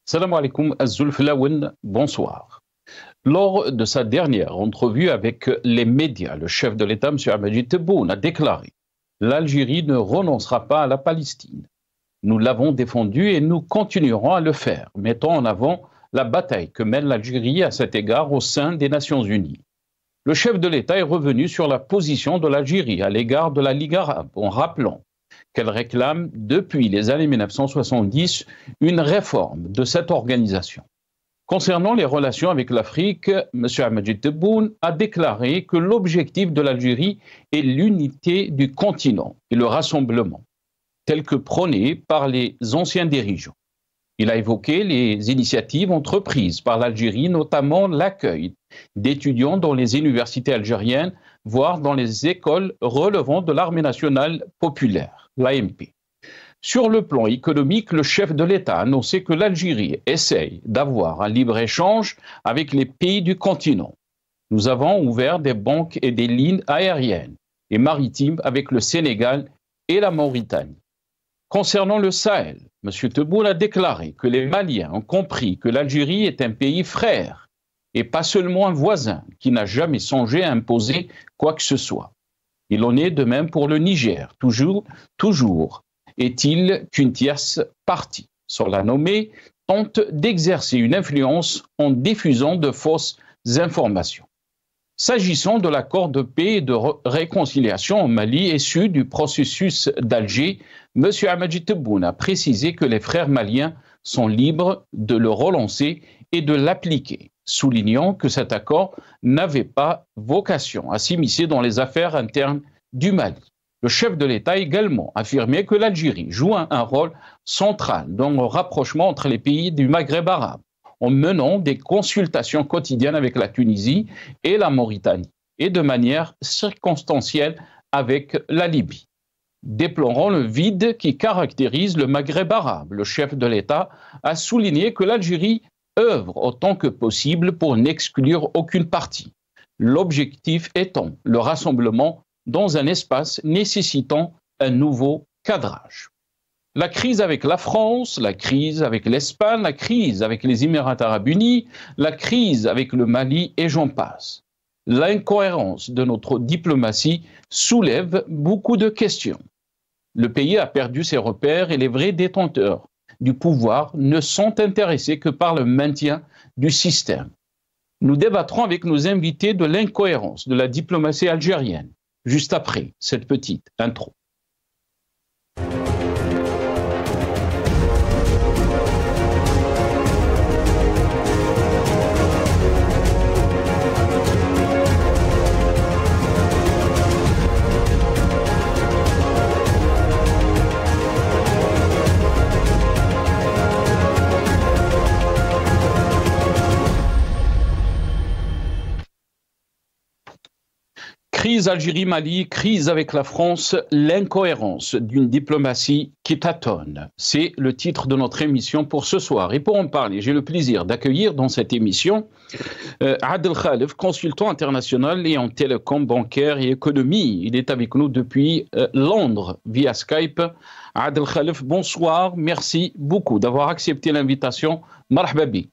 Salam alaikum Az-Zulflaouen, bonsoir. Lors de sa dernière entrevue avec les médias, le chef de l'État, M. Abdelmadjid Tebboune, a déclaré « L'Algérie ne renoncera pas à la Palestine. Nous l'avons défendu et nous continuerons à le faire, mettant en avant la bataille que mène l'Algérie à cet égard au sein des Nations Unies. » Le chef de l'État est revenu sur la position de l'Algérie à l'égard de la Ligue arabe, en rappelant qu'elle réclame depuis les années 1970 une réforme de cette organisation. Concernant les relations avec l'Afrique, M. Abdelmadjid Tebboune a déclaré que l'objectif de l'Algérie est l'unité du continent et le rassemblement, tel que prôné par les anciens dirigeants. Il a évoqué les initiatives entreprises par l'Algérie, notamment l'accueil d'étudiants dans les universités algériennes, voire dans les écoles relevant de l'Armée nationale populaire, l'ANP. Sur le plan économique, le chef de l'État a annoncé que l'Algérie essaye d'avoir un libre-échange avec les pays du continent. Nous avons ouvert des banques et des lignes aériennes et maritimes avec le Sénégal et la Mauritanie. Concernant le Sahel, M. Tebboune a déclaré que les Maliens ont compris que l'Algérie est un pays frère et pas seulement un voisin qui n'a jamais songé à imposer quoi que ce soit. Il en est de même pour le Niger, toujours est-il qu'une tierce partie, sans la nommer, tente d'exercer une influence en diffusant de fausses informations. S'agissant de l'accord de paix et de réconciliation au Mali issu du processus d'Alger, M. Abdelmadjid Tebboune a précisé que les frères maliens sont libres de le relancer et de l'appliquer, soulignant que cet accord n'avait pas vocation à s'immiscer dans les affaires internes du Mali. Le chef de l'État a également affirmé que l'Algérie joue un rôle central dans le rapprochement entre les pays du Maghreb arabe, en menant des consultations quotidiennes avec la Tunisie et la Mauritanie, et de manière circonstancielle avec la Libye. Déplorant le vide qui caractérise le Maghreb arabe, le chef de l'État a souligné que l'Algérie œuvre autant que possible pour n'exclure aucune partie, l'objectif étant le rassemblement dans un espace nécessitant un nouveau cadrage. La crise avec la France, la crise avec l'Espagne, la crise avec les Émirats arabes unis, la crise avec le Mali et j'en passe. L'incohérence de notre diplomatie soulève beaucoup de questions. Le pays a perdu ses repères et les vrais détenteurs du pouvoir ne sont intéressés que par le maintien du système. Nous débattrons avec nos invités de l'incohérence de la diplomatie algérienne, juste après cette petite intro. Crise Algérie-Mali, crise avec la France, l'incohérence d'une diplomatie qui tâtonne. C'est le titre de notre émission pour ce soir. Et pour en parler, j'ai le plaisir d'accueillir dans cette émission Adel Khalef, consultant international et en télécom, bancaire et économie. Il est avec nous depuis Londres via Skype. Adel Khalef, bonsoir. Merci beaucoup d'avoir accepté l'invitation. Marhaba bik.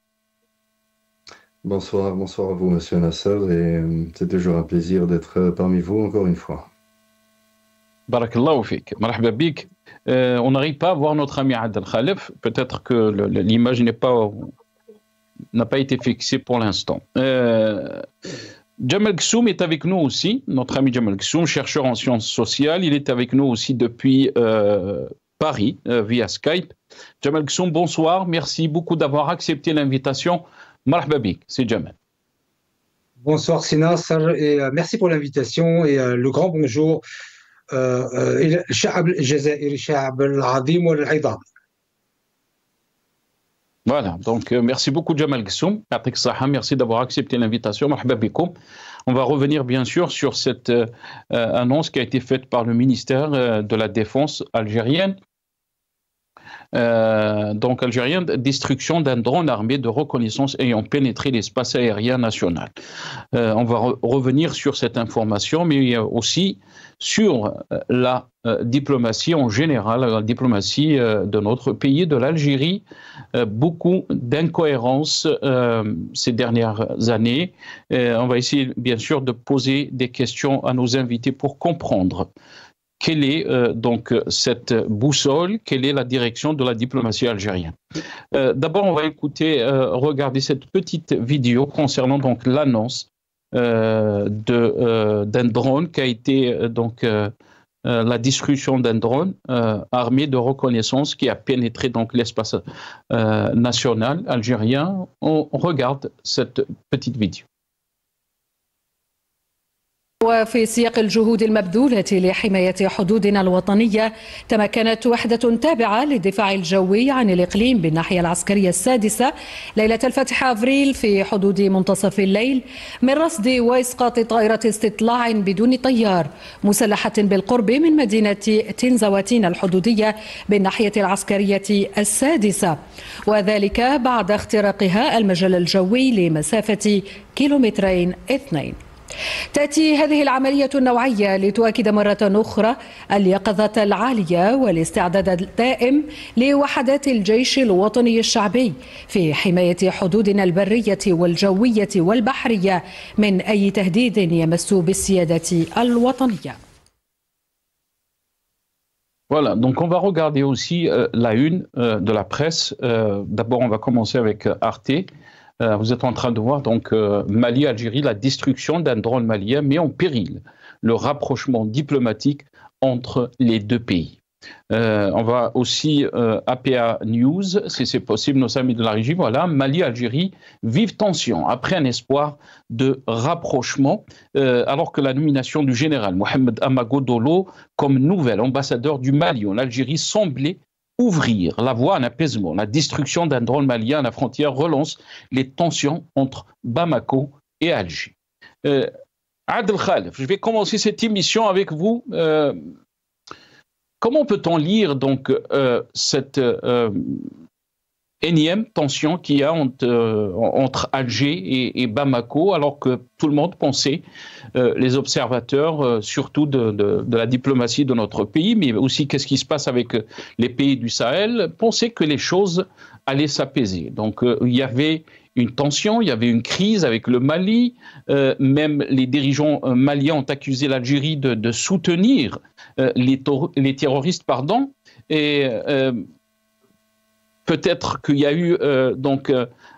Bonsoir à vous, Monsieur Nasser, et c'est toujours un plaisir d'être parmi vous encore une fois. Barakallahu fik, marhaba bik. On n'arrive pas à voir notre ami Adel Khalef, peut-être que l'image n'a pas été fixée pour l'instant. Jamal Kssoum est avec nous aussi, notre ami Jamal Kssoum, chercheur en sciences sociales. Il est avec nous aussi depuis Paris, via Skype. Jamal Kssoum, bonsoir, merci beaucoup d'avoir accepté l'invitation. Marhaba bik, c'est Jamal. Bonsoir Sina, et merci pour l'invitation et le grand bonjour. Voilà, donc merci beaucoup Jamal Kssoum, merci d'avoir accepté l'invitation. Marhaba bikoum. On va revenir bien sûr sur cette annonce qui a été faite par le ministère de la Défense algérienne. donc algérien, destruction d'un drone armé de reconnaissance ayant pénétré l'espace aérien national. On va revenir sur cette information, mais aussi sur la diplomatie en général, la diplomatie de notre pays, de l'Algérie. Beaucoup d'incohérences ces dernières années. On va essayer bien sûr de poser des questions à nos invités pour comprendre quelle est donc cette boussole, quelle est la direction de la diplomatie algérienne. D'abord, on va regarder cette petite vidéo concernant donc l'annonce d'un drone qui a été la destruction d'un drone armé de reconnaissance qui a pénétré donc l'espace national algérien. On regarde cette petite vidéo. وفي سياق الجهود المبذولة لحماية حدودنا الوطنية، تمكنت وحدة تابعة للدفاع الجوي عن الإقليم بالناحية العسكرية السادسة ليلة الفتح أفريل في حدود منتصف الليل من رصد وإسقاط طائرة استطلاع بدون طيار مسلحة بالقرب من مدينة تنزواتين الحدودية بالناحية العسكرية السادسة، وذلك بعد اختراقها المجال الجوي لمسافة 2 كيلومترين. تأتي هذه العملية النوعية لتؤكد مرة أخرى اليقظة العالية والاستعداد الدائم لوحدات الجيش الوطني الشعبي في حماية حدودنا البرية والجوية والبحرية من أي تهديد يمس بالسيادة الوطنية. Voilà, donc on va regarder aussi la une de la presse. D'abord, on va commencer avec Arte. Vous êtes en train de voir donc Mali-Algérie, la destruction d'un drone malien met en péril le rapprochement diplomatique entre les deux pays. On va aussi APA News, si c'est possible, nos amis de la régie. Voilà, Mali-Algérie vivent tension après un espoir de rapprochement, alors que la nomination du général Mohamed Amago Dolo comme nouvel ambassadeur du Mali en Algérie semblait ouvrir la voie à un apaisement. La destruction d'un drone malien à la frontière relance les tensions entre Bamako et Alger. Adel Khalef, je vais commencer cette émission avec vous. Comment peut-on lire donc cette énième tension qu'il y a entre Alger et Bamako, alors que tout le monde pensait, les observateurs, surtout de la diplomatie de notre pays, mais aussi qu'est-ce qui se passe avec les pays du Sahel, pensaient que les choses allaient s'apaiser. Donc il y avait une tension, il y avait une crise avec le Mali, même les dirigeants maliens ont accusé l'Algérie de soutenir les terroristes, et peut-être qu'il y a eu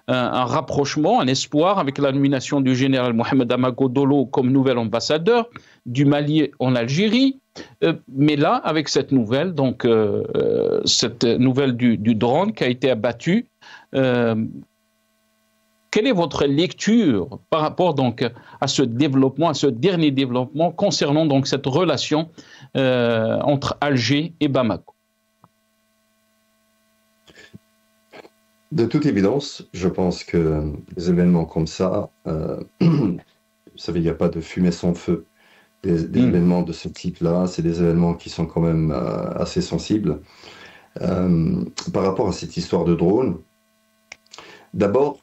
un rapprochement, un espoir avec la nomination du général Mohamed Amago Dolo comme nouvel ambassadeur du Mali en Algérie. Mais là, avec cette nouvelle, cette nouvelle du drone qui a été abattu, quelle est votre lecture par rapport à ce développement, à ce dernier développement concernant cette relation entre Alger et Bamako? De toute évidence, je pense que des événements comme ça, vous savez, il n'y a pas de fumée sans feu. Des événements de ce type-là, c'est des événements qui sont quand même assez sensibles. Par rapport à cette histoire de drone, d'abord,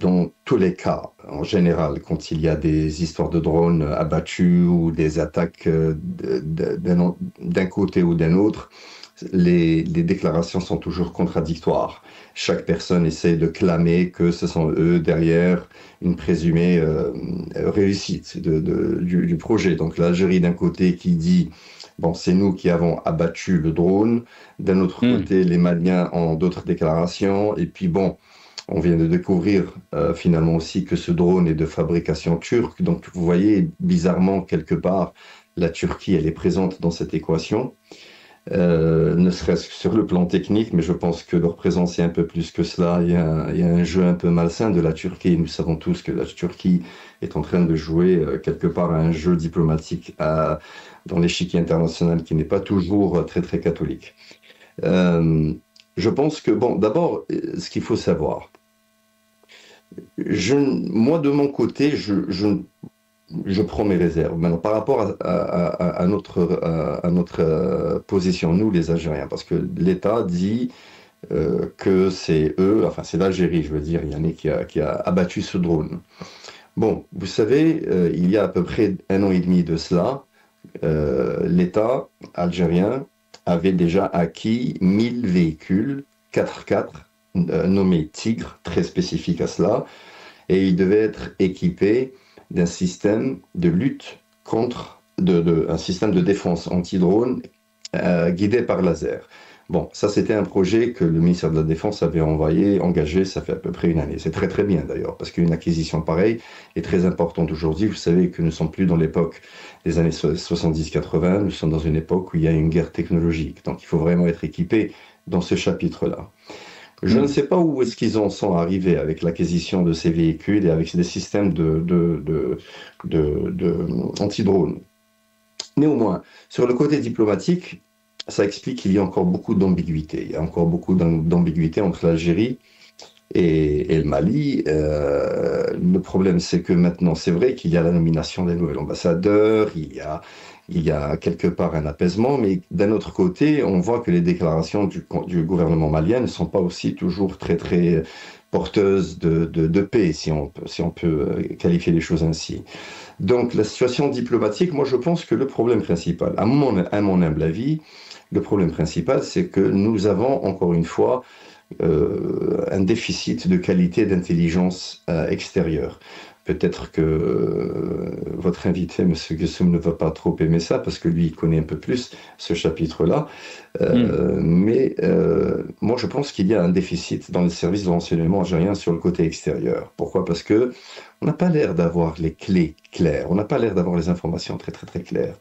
dans tous les cas, en général, quand il y a des histoires de drones abattus ou des attaques d'un côté ou d'un autre, les déclarations sont toujours contradictoires. Chaque personne essaie de clamer que ce sont eux derrière une présumée réussite du projet. Donc l'Algérie d'un côté qui dit bon, c'est nous qui avons abattu le drone, d'un autre côté les Maliens ont d'autres déclarations, et puis bon, on vient de découvrir finalement aussi que ce drone est de fabrication turque. Donc vous voyez, bizarrement quelque part, la Turquie elle est présente dans cette équation. Ne serait-ce que sur le plan technique, mais je pense que leur présence est un peu plus que cela. Il y a un jeu un peu malsain de la Turquie. Nous savons tous que la Turquie est en train de jouer quelque part à un jeu diplomatique dans l'échiquier international qui n'est pas toujours très très catholique. Je pense que, bon, d'abord, ce qu'il faut savoir, moi de mon côté, je prends mes réserves. Maintenant, par rapport à notre position, nous les Algériens, parce que l'État dit que c'est eux, enfin c'est l'Algérie, je veux dire, Yannick, qui a abattu ce drone. Bon, vous savez, il y a à peu près 1 an et demi de cela, l'État algérien avait déjà acquis 1000 véhicules 4x4 nommés Tigre, très spécifiques à cela, et ils devaient être équipés d'un système de lutte contre, un système de défense anti-drone guidé par laser. Bon, ça c'était un projet que le ministère de la Défense avait engagé, ça fait à peu près 1 année. C'est très très bien d'ailleurs, parce qu'une acquisition pareille est très importante aujourd'hui. Vous savez que nous ne sommes plus dans l'époque des années 70-80, nous sommes dans une époque où il y a une guerre technologique. Donc il faut vraiment être équipé dans ce chapitre-là. Je ne sais pas où est-ce qu'ils en sont arrivés avec l'acquisition de ces véhicules et avec des systèmes anti-drone. Néanmoins, sur le côté diplomatique, ça explique qu'il y a encore beaucoup d'ambiguïté. Il y a encore beaucoup d'ambiguïté entre l'Algérie et le Mali. Le problème, c'est que maintenant, c'est vrai qu'il y a la nomination des nouveaux ambassadeurs, il y a quelque part un apaisement, mais d'un autre côté, on voit que les déclarations du gouvernement malien ne sont pas aussi toujours très, très porteuses de paix, si on peut qualifier les choses ainsi. Donc, la situation diplomatique, moi, je pense que le problème principal, à mon humble avis, le problème principal, c'est que nous avons, encore une fois, un déficit de qualité d'intelligence extérieure. Peut-être que votre invité, M. Gessoum, ne va pas trop aimer ça, parce que lui, il connaît un peu plus ce chapitre-là. Mais moi, je pense qu'il y a un déficit dans les services de renseignement algériens sur le côté extérieur. Pourquoi ? Parce que on n'a pas l'air d'avoir les clés claires, on n'a pas l'air d'avoir les informations très, très, très claires.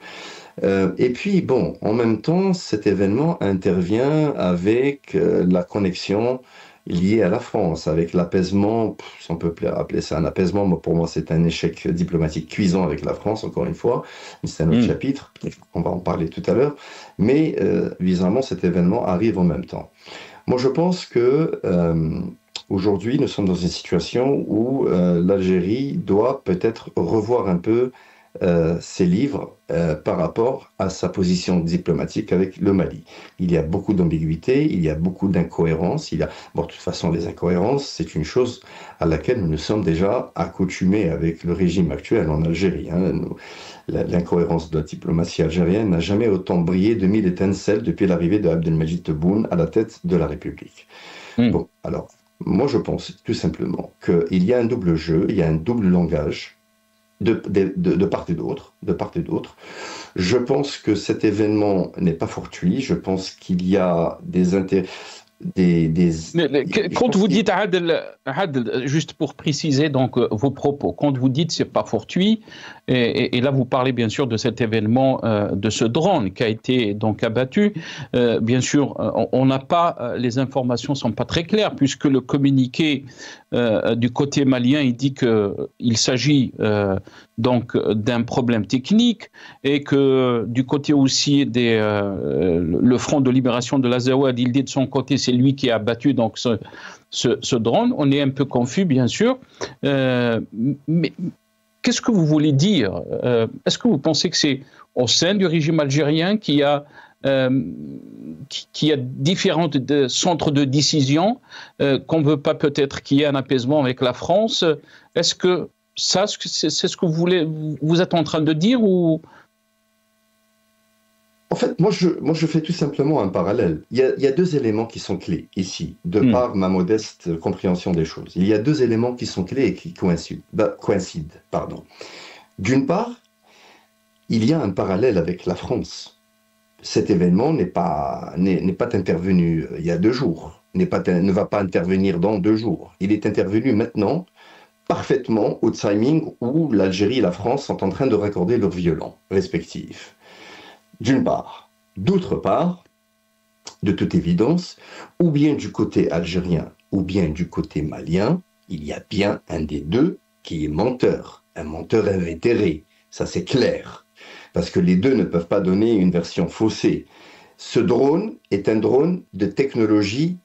Et puis, bon, en même temps, cet événement intervient avec la connexion liée à la France, avec l'apaisement, si on peut appeler ça un apaisement, mais pour moi c'est un échec diplomatique cuisant avec la France, encore une fois, mais c'est un autre chapitre, on va en parler tout à l'heure, mais visiblement cet événement arrive en même temps. Moi je pense que aujourd'hui nous sommes dans une situation où l'Algérie doit peut-être revoir un peu ses livres par rapport à sa position diplomatique avec le Mali. Il y a beaucoup d'ambiguïté, il y a beaucoup d'incohérences. Bon, de toute façon, les incohérences, c'est une chose à laquelle nous nous sommes déjà accoutumés avec le régime actuel en Algérie. L'incohérence de la diplomatie algérienne n'a jamais autant brillé de 1000 étincelles depuis l'arrivée de Abdelmadjid Tebboune à la tête de la République. Bon, alors, moi je pense tout simplement qu'il y a un double jeu, il y a un double langage de part et d'autre. Je pense que cet événement n'est pas fortuit. Je pense qu'il y a des intérêts. Quand vous dites, Adel, juste pour préciser donc vos propos, quand vous dites c'est pas fortuit, et là vous parlez bien sûr de cet événement, de ce drone qui a été donc abattu, bien sûr on n'a pas, les informations sont pas très claires puisque le communiqué du côté malien il dit qu'il s'agit donc d'un problème technique et que du côté aussi le Front de libération de l'Azawad, il dit de son côté c'est lui qui a abattu donc ce drone. On est un peu confus bien sûr, mais qu'est-ce que vous voulez dire? Est-ce que vous pensez que c'est au sein du régime algérien qu'il y a différents centres de décision, qu'on ne veut pas peut-être qu'il y ait un apaisement avec la France? Est-ce que ça, c'est ce que vous êtes en train de dire ou... En fait, moi je fais tout simplement un parallèle. Il y a deux éléments qui sont clés ici, de par ma modeste compréhension des choses. Il y a deux éléments qui sont clés et qui coïncident. D'une part, il y a un parallèle avec la France. Cet événement n'est pas intervenu il y a 2 jours, ne va pas intervenir dans 2 jours. Il est intervenu maintenant, parfaitement au timing où l'Algérie et la France sont en train de raccorder leurs violons respectifs. D'une part. D'autre part, de toute évidence, ou bien du côté algérien ou bien du côté malien, il y a bien un des deux qui est menteur, un menteur invétéré, ça c'est clair, parce que les deux ne peuvent pas donner une version faussée. Ce drone est un drone de technologie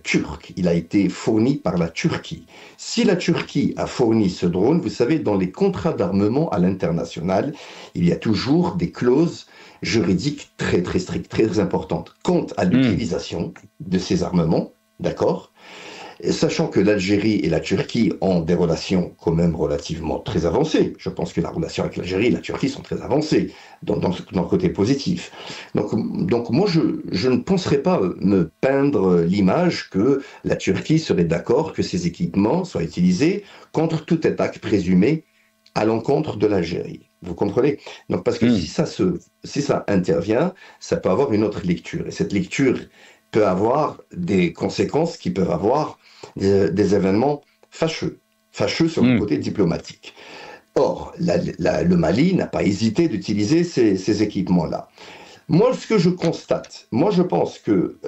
turc, il a été fourni par la Turquie. Si la Turquie a fourni ce drone, vous savez, dans les contrats d'armement à l'international, il y a toujours des clauses juridiques très très strictes, très importantes quant à l'utilisation de ces armements, d'accord ? Sachant que l'Algérie et la Turquie ont des relations quand même relativement très avancées. Je pense que la relation avec l'Algérie et la Turquie sont très avancées dans le côté positif. Donc moi, je ne penserais pas me peindre l'image que la Turquie serait d'accord que ces équipements soient utilisés contre toute attaque présumée à l'encontre de l'Algérie. Vous comprenez? Donc parce que si ça intervient, ça peut avoir une autre lecture. Et cette lecture peut avoir des conséquences qui peuvent avoir des événements fâcheux sur le côté diplomatique. Or, le Mali n'a pas hésité d'utiliser ces équipements-là. Moi, ce que je constate, je pense que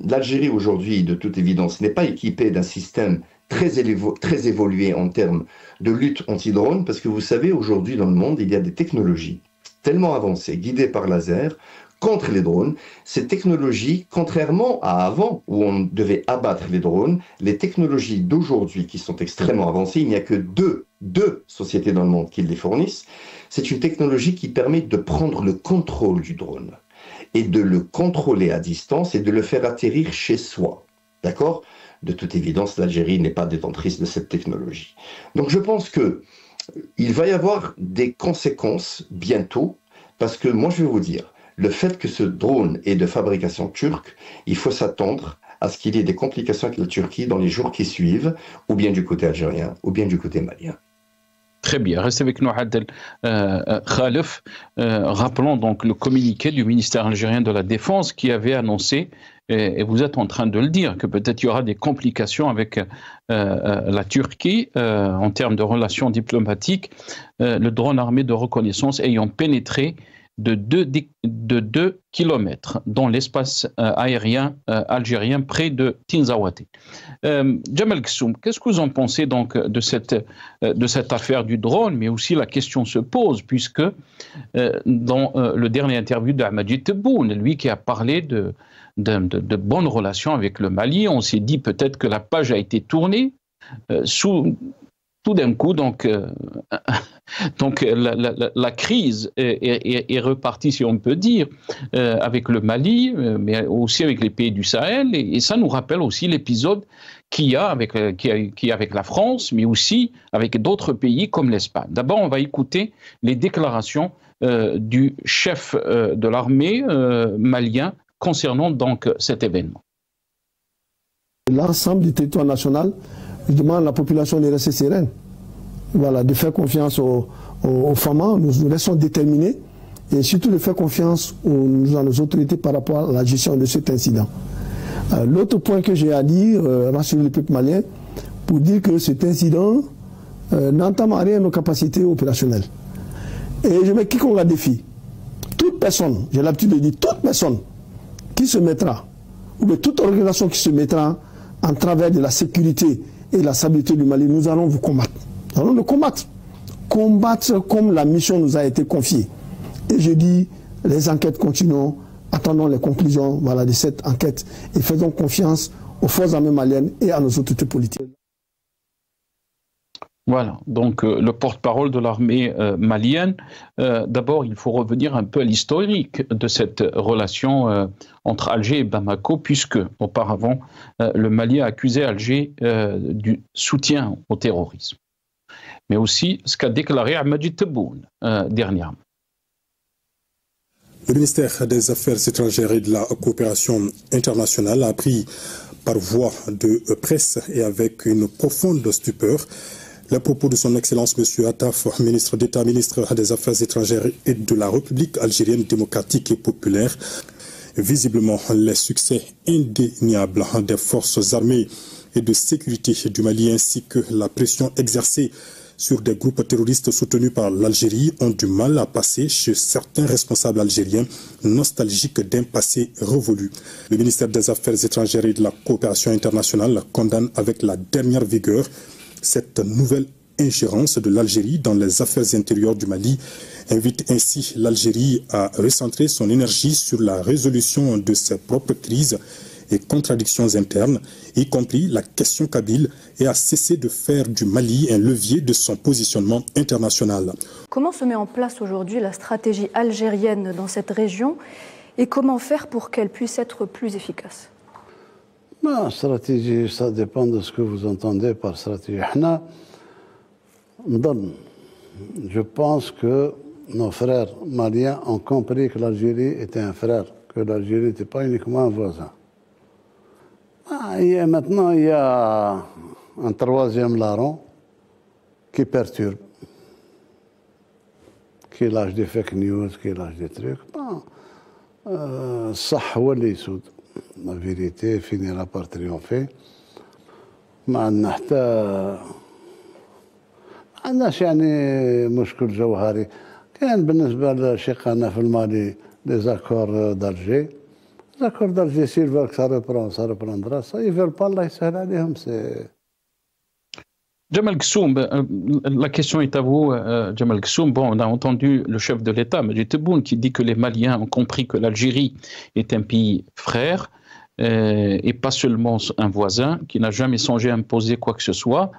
l'Algérie aujourd'hui, de toute évidence, n'est pas équipée d'un système très évolué en termes de lutte anti-drone, parce que vous savez, aujourd'hui dans le monde, il y a des technologies tellement avancées, guidées par laser, contre les drones. Ces technologies, contrairement à avant, où on devait abattre les drones, les technologies d'aujourd'hui qui sont extrêmement avancées, il n'y a que deux sociétés dans le monde qui les fournissent. C'est une technologie qui permet de prendre le contrôle du drone et de le contrôler à distance et de le faire atterrir chez soi. D'accord ? De toute évidence, l'Algérie n'est pas détentrice de cette technologie. Donc je pense qu'il va y avoir des conséquences bientôt, parce que moi je vais vous dire, le fait que ce drone est de fabrication turque, il faut s'attendre à ce qu'il y ait des complications avec la Turquie dans les jours qui suivent, ou bien du côté algérien, ou bien du côté malien. Très bien. Restez avec nous, Adel Khalef. Rappelons donc le communiqué du ministère algérien de la Défense qui avait annoncé, et vous êtes en train de le dire, que peut-être il y aura des complications avec la Turquie en termes de relations diplomatiques, le drone armé de reconnaissance ayant pénétré de 2 kilomètres dans l'espace aérien algérien près de Tinzaouaté. Djemal Ghessoum, qu'est-ce que vous en pensez donc de cette affaire du drone, mais aussi la question se pose puisque dans le dernier interview d'Amajid Tebboune, lui qui a parlé de bonnes relations avec le Mali, on s'est dit peut-être que la page a été tournée tout d'un coup, donc la crise est repartie, si on peut dire, avec le Mali, mais aussi avec les pays du Sahel, et ça nous rappelle aussi l'épisode qu'il y a avec la France, mais aussi avec d'autres pays comme l'Espagne. D'abord, on va écouter les déclarations du chef de l'armée malien concernant donc cet événement. L'ensemble du territoire national, je demande à la population de rester sereine, voilà, de faire confiance aux femmes. Nous restons déterminés et surtout de faire confiance à nos autorités par rapport à la gestion de cet incident. L'autre point que j'ai à dire, rassurer le peuple malien, pour dire que cet incident n'entame en rien nos capacités opérationnelles. Et je mets quiconque à défi, toute personne, j'ai l'habitude de dire, toute personne qui se mettra, ou bien toute organisation qui se mettra en travers de la sécurité et la stabilité du Mali, nous allons vous combattre. Nous allons le combattre. Combattre comme la mission nous a été confiée. Et je dis, les enquêtes continuent, attendons les conclusions de cette enquête et faisons confiance aux forces armées maliennes et à nos autorités politiques. Voilà, donc le porte-parole de l'armée malienne. D'abord, il faut revenir un peu à l'historique de cette relation entre Alger et Bamako, puisque auparavant, le Mali a accusé Alger du soutien au terrorisme. Mais aussi ce qu'a déclaré Amajid Tebboune dernièrement. Le ministère des Affaires étrangères et de la coopération internationale a appris par voie de presse et avec une profonde stupeur les propos de son Excellence M. Attaf, ministre d'État, ministre des Affaires étrangères et de la République algérienne démocratique et populaire. Visiblement, les succès indéniables des forces armées et de sécurité du Mali ainsi que la pression exercée sur des groupes terroristes soutenus par l'Algérie ont du mal à passer chez certains responsables algériens nostalgiques d'un passé révolu. Le ministère des Affaires étrangères et de la coopération internationale condamne avec la dernière vigueur cette nouvelle ingérence de l'Algérie dans les affaires intérieures du Mali, invite ainsi l'Algérie à recentrer son énergie sur la résolution de ses propres crises et contradictions internes, y compris la question kabyle, et a cessé de faire du Mali un levier de son positionnement international. Comment se met en place aujourd'hui la stratégie algérienne dans cette région et comment faire pour qu'elle puisse être plus efficace? La stratégie, ça dépend de ce que vous entendez par stratégie. Je pense que nos frères maliens ont compris que l'Algérie était un frère, que l'Algérie n'était pas uniquement un voisin. Et maintenant, il y a un troisième larron qui perturbe, qui est l'âge des fake news, qui est l'âge des trucs. La vérité finira par triompher. ما عندناش يعني مشكل جوهري. كان بالنسبة لشقنا في المالي les accords d'Alger. Les accords d'Alger, s'ils veulent que ça reprendra. Ça, ils ne veulent pas, là, c'est... Jamal Kssoum, la question est à vous, Jamal Kssoum. Bon, on a entendu le chef de l'État, Majid Tebboune, qui dit que les Maliens ont compris que l'Algérie est un pays frère et pas seulement un voisin, qui n'a jamais songé à imposer quoi que ce soit.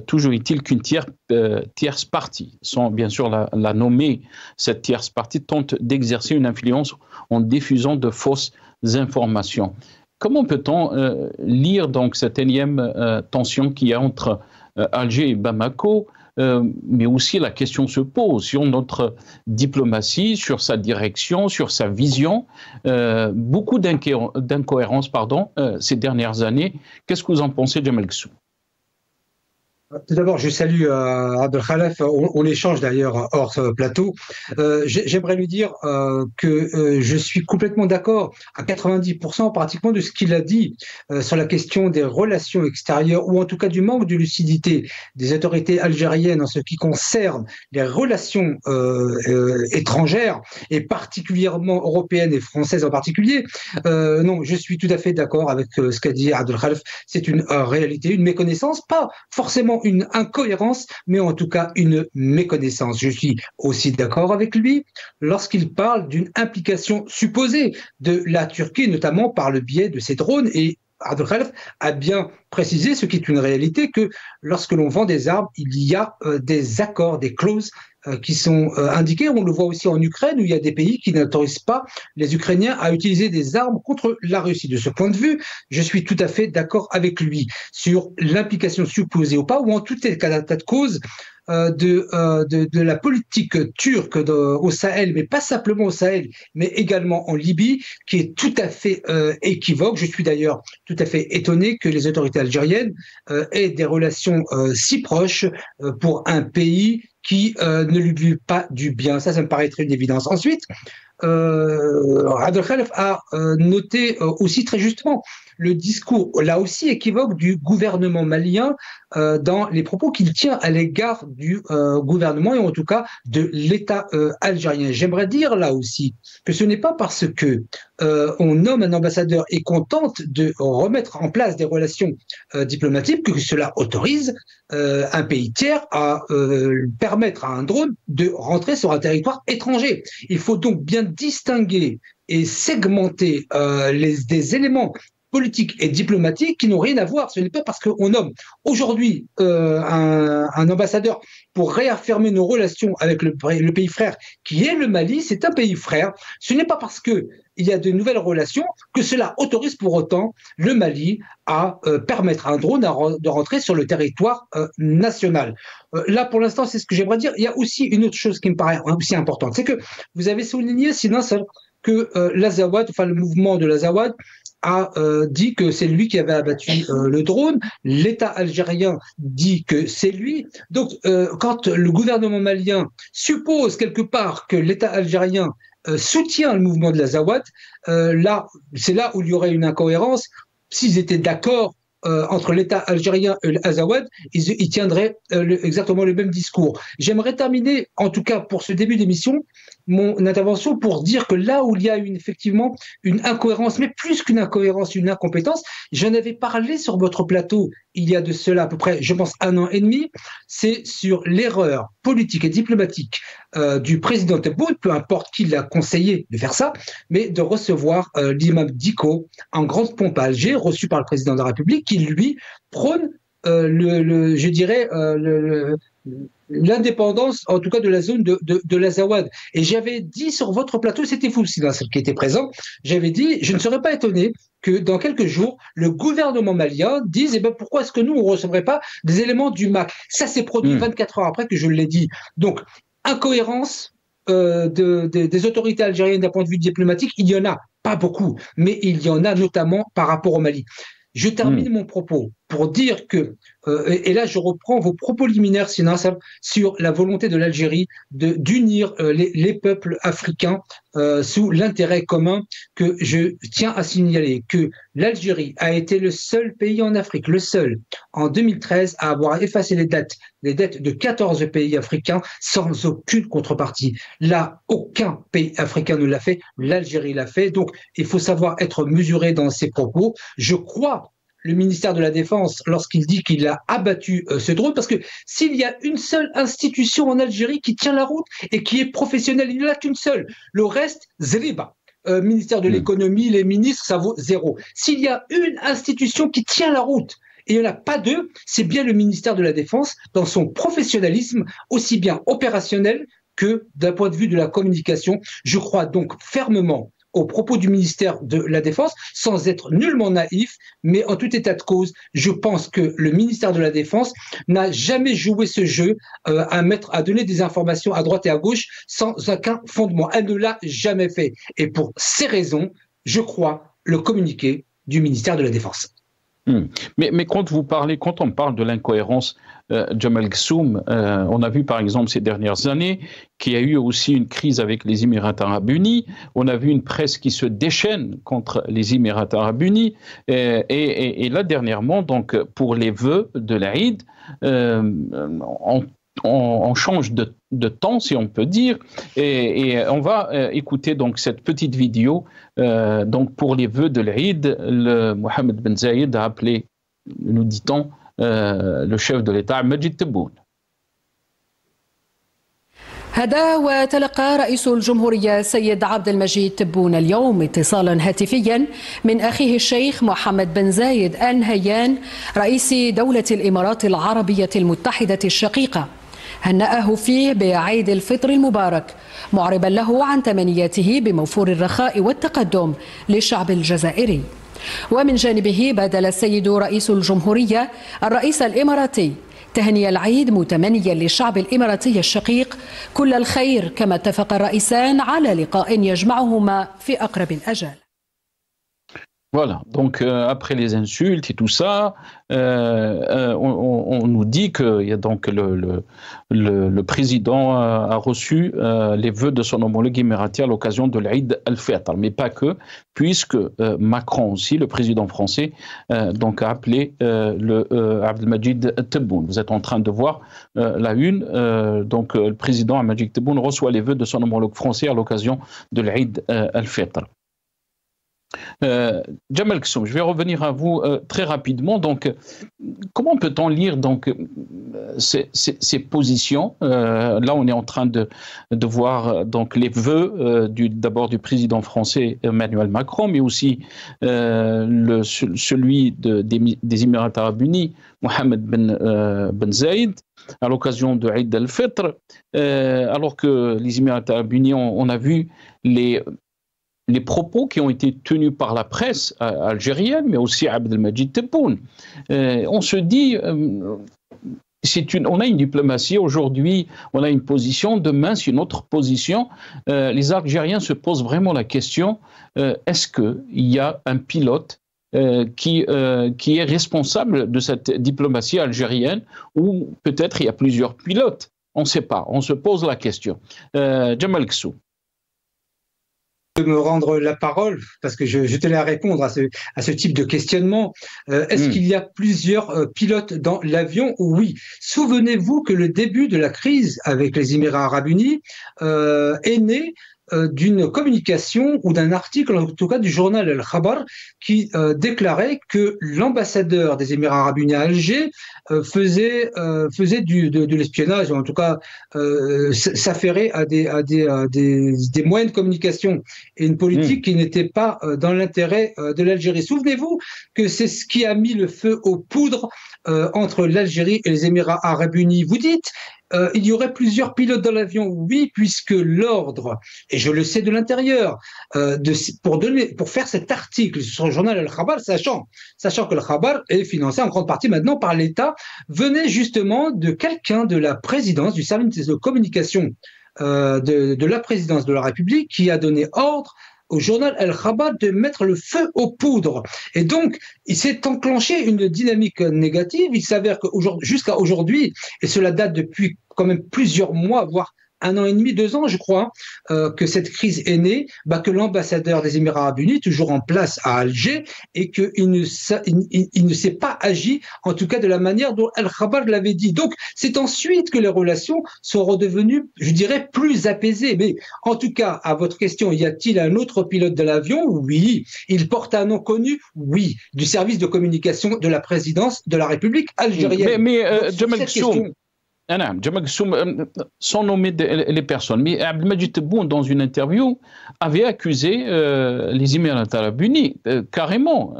Toujours est-il qu'une tierce partie, sans bien sûr la nommer, cette tierce partie tente d'exercer une influence en diffusant de fausses informations. Comment peut-on lire donc cette énième tension qu'il y a entre Alger et Bamako, mais aussi la question se pose sur notre diplomatie, sur sa direction, sur sa vision. Beaucoup d'incohérences ces dernières années. Qu'est-ce que vous en pensez, Jamal Kssoum? Tout d'abord, je salue Abdelkhalef. On échange d'ailleurs hors plateau. J'aimerais lui dire que je suis complètement d'accord à 90% pratiquement de ce qu'il a dit sur la question des relations extérieures, ou en tout cas du manque de lucidité des autorités algériennes en ce qui concerne les relations étrangères, et particulièrement européennes et françaises en particulier. Non, je suis tout à fait d'accord avec ce qu'a dit Abdelkhalef. C'est une réalité, une méconnaissance, pas forcément une incohérence, mais en tout cas une méconnaissance. Je suis aussi d'accord avec lui lorsqu'il parle d'une implication supposée de la Turquie, notamment par le biais de ses drones. Et Abdelkhalef a bien précisé, ce qui est une réalité, que lorsque l'on vend des armes, il y a des accords, des clauses qui sont indiquées. On le voit aussi en Ukraine, où il y a des pays qui n'autorisent pas les Ukrainiens à utiliser des armes contre la Russie. De ce point de vue, je suis tout à fait d'accord avec lui sur l'implication supposée ou pas, ou en tout état de cause, de la politique turque au Sahel, mais pas simplement au Sahel, mais également en Libye, qui est tout à fait équivoque. Je suis d'ailleurs tout à fait étonné que les autorités algériennes aient des relations si proches pour un pays qui ne lui veut pas du bien. Ça me paraît être une évidence. Ensuite, Abdelkhalef a noté aussi très justement le discours, là aussi équivoque, du gouvernement malien dans les propos qu'il tient à l'égard du gouvernement, et en tout cas de l'État algérien. J'aimerais dire là aussi que ce n'est pas parce que on nomme un ambassadeur et qu'on tente de remettre en place des relations diplomatiques que cela autorise un pays tiers à permettre à un drone de rentrer sur un territoire étranger. Il faut donc bien distinguer et segmenter des éléments politiques et diplomatiques qui n'ont rien à voir. Ce n'est pas parce qu'on nomme aujourd'hui un ambassadeur pour réaffirmer nos relations avec le pays frère qui est le Mali. C'est un pays frère. Ce n'est pas parce qu'il y a de nouvelles relations que cela autorise pour autant le Mali à permettre à un drone de rentrer sur le territoire national. Là, pour l'instant, c'est ce que j'aimerais dire. Il y a aussi une autre chose qui me paraît aussi importante. C'est que vous avez souligné, sinon, que l'Azawad, enfin le mouvement de l'Azawad, a dit que c'est lui qui avait abattu le drone. L'État algérien dit que c'est lui. Donc, quand le gouvernement malien suppose quelque part que l'État algérien soutient le mouvement de l'Azawad, là, c'est là où il y aurait une incohérence. S'ils étaient d'accord entre l'État algérien et l'Azawad, ils tiendraient exactement le même discours. J'aimerais terminer, en tout cas pour ce début d'émission, mon intervention pour dire que là où il y a effectivement une incohérence, mais plus qu'une incohérence, une incompétence, j'en avais parlé sur votre plateau il y a de cela à peu près, je pense, 1 an et demi, c'est sur l'erreur politique et diplomatique du président Tebboune, peu importe qui l'a conseillé de faire ça, mais de recevoir l'imam Dicko en grande pompe à Alger, reçu par le président de la République, qui lui prône l'indépendance, en tout cas de la zone de l'Azawad. Et j'avais dit sur votre plateau, c'était vous, Sylvain, qui était présent, j'avais dit, je ne serais pas étonné que dans quelques jours, le gouvernement malien dise, eh ben, pourquoi est-ce que nous, on ne recevrait pas des éléments du MAC? Ça s'est produit 24 heures après que je l'ai dit. Donc, incohérence des autorités algériennes d'un point de vue diplomatique, il y en a, pas beaucoup, mais il y en a notamment par rapport au Mali. Je termine mon propos pour dire que, et là je reprends vos propos liminaires, Sina, sur la volonté de l'Algérie d'unir les peuples africains sous l'intérêt commun, que je tiens à signaler que l'Algérie a été le seul pays en Afrique, le seul, en 2013, à avoir effacé les dettes de 14 pays africains sans aucune contrepartie. Là, aucun pays africain ne l'a fait, l'Algérie l'a fait, donc il faut savoir être mesuré dans ses propos. Je crois le ministère de la Défense lorsqu'il dit qu'il a abattu ce drone, parce que s'il y a une seule institution en Algérie qui tient la route et qui est professionnelle, il n'y en a qu'une seule. Le reste, zriba. Ministère de l'économie, les ministres, ça vaut 0. S'il y a une institution qui tient la route, et il n'y en a pas deux, c'est bien le ministère de la Défense dans son professionnalisme, aussi bien opérationnel que d'un point de vue de la communication. Je crois donc fermement aux propos du ministère de la Défense, sans être nullement naïf, mais en tout état de cause, je pense que le ministère de la Défense n'a jamais joué ce jeu à donner des informations à droite et à gauche sans aucun fondement. Elle ne l'a jamais fait. Et pour ces raisons, je crois le communiqué du ministère de la Défense. Mais quand on parle de l'incohérence, Jamal Ghassoum, on a vu par exemple ces dernières années qu'il y a eu aussi une crise avec les Émirats arabes unis, on a vu une presse qui se déchaîne contre les Émirats arabes unis, et là dernièrement, donc pour les vœux de l'Aïd, on change de temps, si on peut dire, et on va écouter donc cette petite vidéo. Donc pour les vœux de l'Aïd, Mohamed Ben Zayed a appelé, nous dit-on, le chef de l'État Majid Tebboune. هذا وتلقى رئيس الجمهورية السيد عبد المجيد تبون اليوم اتصالا هاتفيا من أخيه الشيخ محمد بن زايد آل نهيان رئيس دولة الإمارات العربية المتحدة الشقيقة، هنأه فيه بعيد الفطر المبارك، معربا له عن تمنياته بموفور الرخاء والتقدم للشعب الجزائري. ومن جانبه بادل السيد رئيس الجمهورية الرئيس الإماراتي تهنئة العيد، متمنيا للشعب الإماراتي الشقيق كل الخير، كما اتفق الرئيسان على لقاء يجمعهما في أقرب الأجال. Voilà, donc après les insultes et tout ça, on nous dit que y a donc le président a reçu les vœux de son homologue émiratien à l'occasion de l'Aïd al-Fitr, mais pas que, puisque Macron aussi, le président français, donc a appelé Abdelmajid Tebboune. Vous êtes en train de voir la une, donc le président Abdelmajid Tebboune reçoit les vœux de son homologue français à l'occasion de l'Aïd al-Fitr. Jamal Ghassoum, je vais revenir à vous très rapidement. Donc, comment peut-on lire donc ces positions? Là, on est en train de voir donc les vœux d'abord du président français Emmanuel Macron, mais aussi celui des Émirats arabes unis, Mohamed Ben Zayed, à l'occasion de Eid al-Fitr, alors que les Émirats arabes unis, on a vu les propos qui ont été tenus par la presse algérienne, mais aussi Abdelmajid Tebboune. On se dit, on a une diplomatie aujourd'hui, on a une position, demain c'est une autre position. Les Algériens se posent vraiment la question, est-ce qu'il y a un pilote qui est responsable de cette diplomatie algérienne, ou peut-être il y a plusieurs pilotes, on ne sait pas, on se pose la question. Jamal Ghassoum. de me rendre la parole, parce que je tenais à répondre à ce type de questionnement. Est-ce qu'il y a plusieurs pilotes dans l'avion? Oui. Souvenez-vous que le début de la crise avec les Émirats arabes unis est né d'une communication ou d'un article, en tout cas du journal Al-Khabar, qui déclarait que l'ambassadeur des Émirats arabes unis à Alger faisait de l'espionnage, ou en tout cas s'affairait à des moyens de communication et une politique qui n'était pas dans l'intérêt de l'Algérie. Souvenez-vous que c'est ce qui a mis le feu aux poudres entre l'Algérie et les Émirats arabes unis. Vous dites il y aurait plusieurs pilotes dans l'avion, oui, puisque l'ordre, et je le sais de l'intérieur, pour faire cet article sur le journal Al-Khabar, sachant que Al-Khabar est financé en grande partie maintenant par l'État, venait justement de quelqu'un de la présidence, du service de communication de la présidence de la République, qui a donné ordre au journal Al-Khabar de mettre le feu aux poudres. Et donc, il s'est enclenché une dynamique négative. Il s'avère que jusqu'à aujourd'hui, et cela date depuis quand même plusieurs mois, voire 1 an et demi, 2 ans, je crois, que cette crise est née, que l'ambassadeur des Émirats arabes unis, toujours en place à Alger, et qu'il ne s'est pas agi, en tout cas de la manière dont Al-Khabar l'avait dit. Donc, c'est ensuite que les relations sont redevenues, je dirais, plus apaisées. Mais en tout cas, à votre question, y a-t-il un autre pilote de l'avion? Oui. Il porte un nom connu? Oui. Du service de communication de la présidence de la République algérienne. Mais Jamal Gsoum, sans nommer les personnes, mais Abdelmadjid Tebboune, dans une interview, avait accusé les Émirats arabes unis, carrément,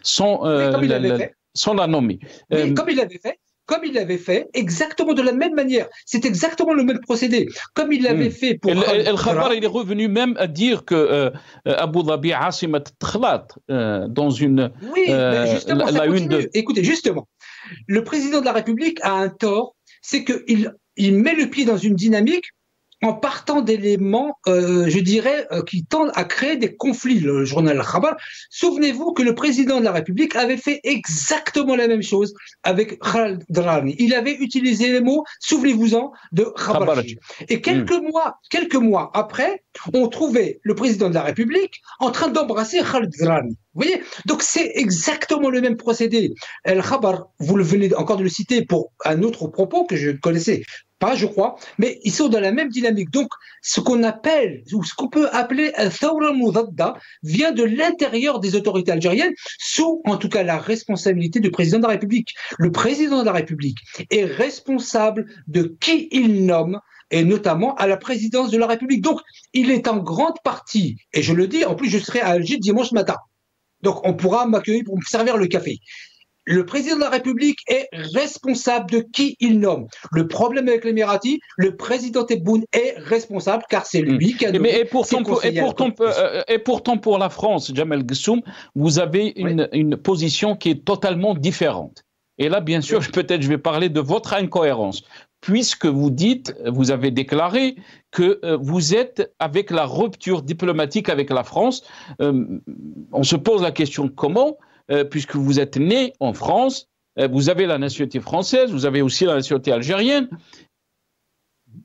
sans la nommer. Mais comme il l'avait fait, exactement de la même manière. C'est exactement le même procédé. Comme il l'avait fait pour... Al-Khabar, il est revenu même à dire que Abu Dhabi Asimat Tkhlat, dans une... Oui, mais justement, ça continue. Écoutez, justement, le président de la République a un tort, c'est qu'il met le pied dans une dynamique en partant d'éléments, je dirais, qui tendent à créer des conflits. Le journal Al-Khabar, souvenez-vous que le président de la République avait fait exactement la même chose avec Khaled Drani. Il avait utilisé les mots, souvenez-vous-en, de Khabarji. Et quelques mois après, on trouvait le président de la République en train d'embrasser Khaled Drani. Vous voyez? Donc c'est exactement le même procédé. Al-Khabar, vous venez encore de le citer pour un autre propos que je ne connaissais pas, je crois, mais ils sont dans la même dynamique. Donc, ce qu'on appelle, ou ce qu'on peut appeler un thawra moudadda, vient de l'intérieur des autorités algériennes, sous, en tout cas, la responsabilité du président de la République. Le président de la République est responsable de qui il nomme, et notamment à la présidence de la République. Donc, il est en grande partie, et je le dis, en plus, je serai à Alger dimanche matin. Donc, on pourra m'accueillir pour me servir le café. Le président de la République est responsable de qui il nomme. Le problème avec l'Émirati, le président Tebboune est responsable car c'est lui qui a nommé. Et pourtant, pour la France, Jamal Gsoum, vous avez une position qui est totalement différente. Et là, bien sûr, peut-être je vais parler de votre incohérence, puisque vous avez déclaré que vous êtes avec la rupture diplomatique avec la France. On se pose la question comment, puisque vous êtes né en France, vous avez la nationalité française, vous avez aussi la nationalité algérienne.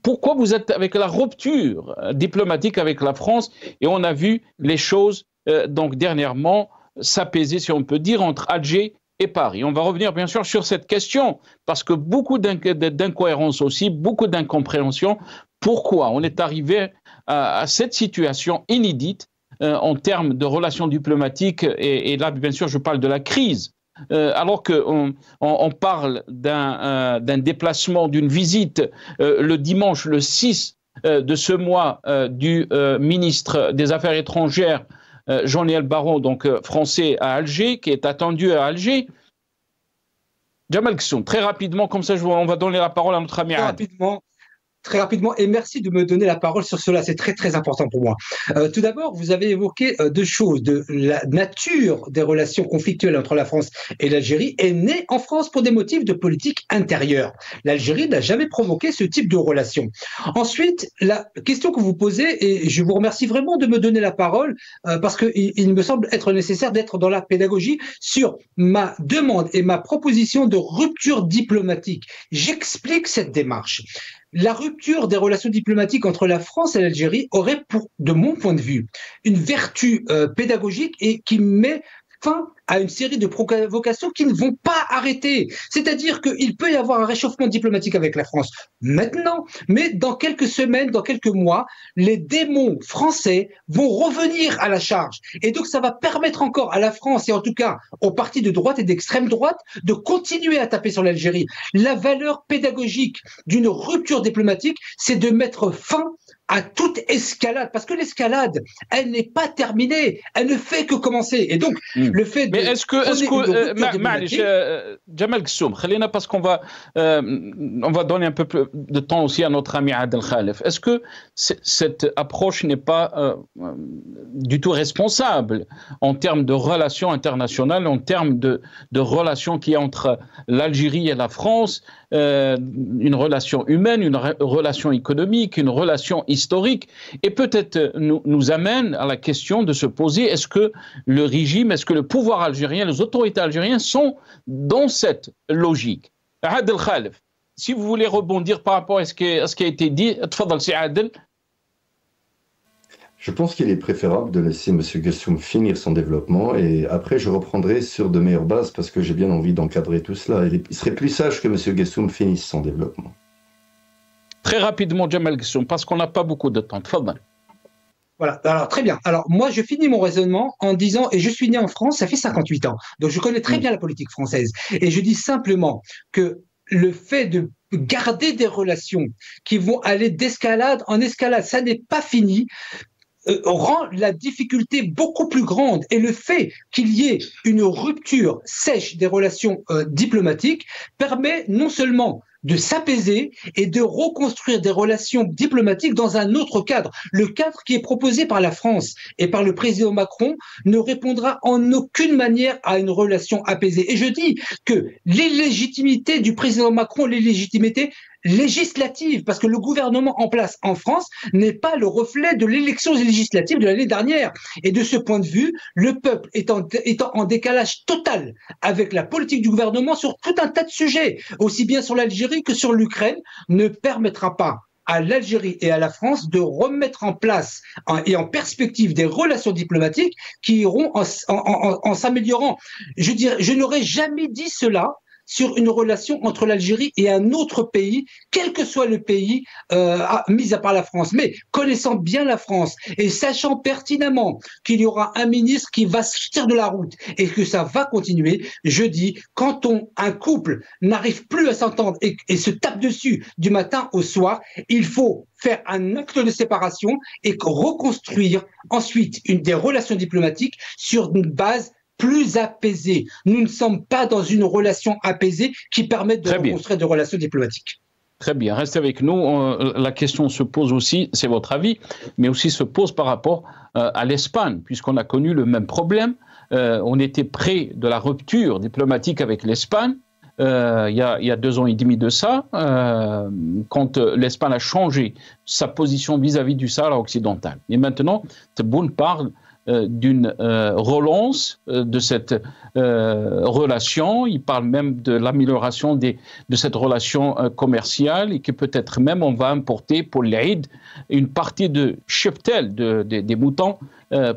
Pourquoi vous êtes avec la rupture diplomatique avec la France? Et on a vu les choses, donc dernièrement, s'apaiser, si on peut dire, entre Alger et Paris. On va revenir bien sûr sur cette question, parce que beaucoup d'incohérences aussi, beaucoup d'incompréhension. Pourquoi on est arrivé à cette situation inédite en termes de relations diplomatiques, et là, bien sûr, je parle de la crise, alors qu'on parle d'un déplacement, d'une visite le dimanche, le 6 de ce mois, du ministre des Affaires étrangères, Jean-Noël Barrot, donc français à Alger, qui est attendu à Alger. Jamal Gsoum, très rapidement, comme ça on va donner la parole à notre ami Ad. Très rapidement, et merci de me donner la parole sur cela, c'est très très important pour moi. Tout d'abord, vous avez évoqué deux choses. De la nature des relations conflictuelles entre la France et l'Algérie est née en France pour des motifs de politique intérieure. L'Algérie n'a jamais provoqué ce type de relation. Ensuite, la question que vous posez, et je vous remercie vraiment de me donner la parole, parce qu'il me semble être nécessaire d'être dans la pédagogie sur ma demande et ma proposition de rupture diplomatique. J'explique cette démarche. la rupture des relations diplomatiques entre la France et l'Algérie aurait, de mon point de vue, une vertu pédagogique et qui met fin à une série de provocations qui ne vont pas arrêter. C'est-à-dire qu'il peut y avoir un réchauffement diplomatique avec la France maintenant, mais dans quelques semaines, dans quelques mois, les démons français vont revenir à la charge. Et donc ça va permettre encore à la France, et en tout cas aux partis de droite et d'extrême droite, de continuer à taper sur l'Algérie. La valeur pédagogique d'une rupture diplomatique, c'est de mettre fin à toute escalade, parce que l'escalade, elle n'est pas terminée, elle ne fait que commencer. Et donc, le fait de... Mais est-ce que Jamal Ghessoum, parce qu'on va donner un peu plus de temps aussi à notre ami Adel Khalef, est-ce que cette approche n'est pas du tout responsable en termes de relations internationales, en termes de relations qu'il y a entre l'Algérie et la France, une relation humaine, une relation économique, une relation historique, et peut-être nous amène à la question de se poser, est-ce que le régime, est-ce que le pouvoir algérien, les autorités algériennes sont dans cette logique? Adel Khalef, si vous voulez rebondir par rapport à ce qui a été dit, tfadal si Adel. Je pense qu'il est préférable de laisser M. Ghessoum finir son développement et après je reprendrai sur de meilleures bases parce que j'ai bien envie d'encadrer tout cela. Il serait plus sage que M. Ghessoum finisse son développement. Très rapidement, Jamal Ghessoum, parce qu'on n'a pas beaucoup de temps. Tfadal. Voilà, alors très bien. Alors moi, je finis mon raisonnement en disant, et je suis né en France, ça fait 58 ans, donc je connais très bien la politique française. Et je dis simplement que le fait de garder des relations qui vont aller d'escalade en escalade, ça n'est pas fini, rend la difficulté beaucoup plus grande. Et le fait qu'il y ait une rupture sèche des relations diplomatiques permet non seulement de s'apaiser et de reconstruire des relations diplomatiques dans un autre cadre. Le cadre qui est proposé par la France et par le président Macron ne répondra en aucune manière à une relation apaisée. Et je dis que l'illégitimité du président Macron, l'illégitimité législative, parce que le gouvernement en place en France n'est pas le reflet de l'élection législative de l'année dernière. Et de ce point de vue, le peuple étant en décalage total avec la politique du gouvernement sur tout un tas de sujets, aussi bien sur l'Algérie que sur l'Ukraine, ne permettra pas à l'Algérie et à la France de remettre en place et en perspective des relations diplomatiques qui iront en s'améliorant. Je n'aurais jamais dit cela sur une relation entre l'Algérie et un autre pays, quel que soit le pays, mis à part la France. Mais connaissant bien la France et sachant pertinemment qu'il y aura un ministre qui va sortir de la route et que ça va continuer, je dis, quand un couple n'arrive plus à s'entendre et se tape dessus du matin au soir, il faut faire un acte de séparation et reconstruire ensuite des relations diplomatiques sur une base plus apaisée. Nous ne sommes pas dans une relation apaisée qui permette de reconstruire des relations diplomatiques. Très bien, restez avec nous. La question se pose aussi, c'est votre avis, mais aussi se pose par rapport à l'Espagne, puisqu'on a connu le même problème. On était près de la rupture diplomatique avec l'Espagne. Il y a 2 ans et demi de ça, quand l'Espagne a changé sa position vis-à-vis du Sahara occidental. Et maintenant, Tebboune parle d'une relance de cette relation. Il parle même de l'amélioration de cette relation commerciale et que peut-être même on va importer pour l'Aïd une partie de cheptel, des moutons